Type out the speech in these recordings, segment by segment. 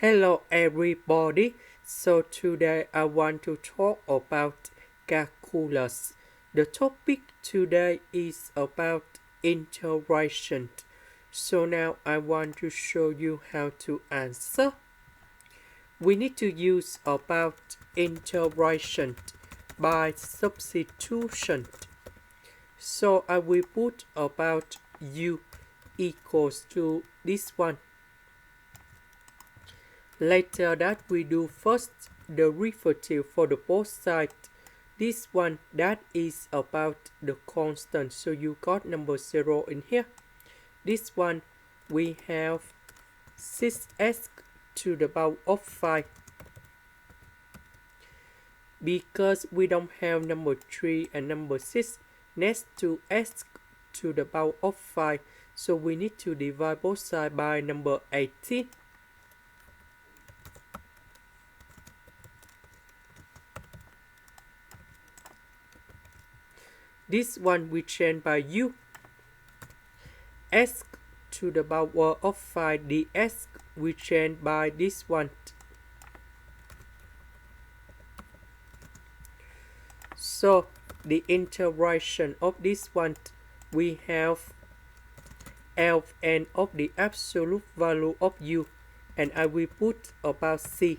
Hello everybody. So today I want to talk about calculus. The topic today is about integration. So now I want to show you how to answer. We need to use about integration by substitution. So I will put about u equals to this one. Later that we do first the derivative for the both sides. This one that is about the constant. So you got number 0 in here. This one we have 6x to the power of 5. Because we don't have number 3 and number 6 next to x to the power of 5. So we need to divide both sides by number 18. This one we change by u. S to the power of 5 dx we change by this one. So the integration of this one we have ln of the absolute value of u, and I will put about c.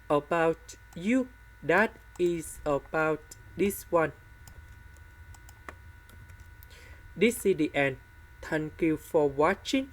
About u, that is about this one. This is the end. Thank you for watching.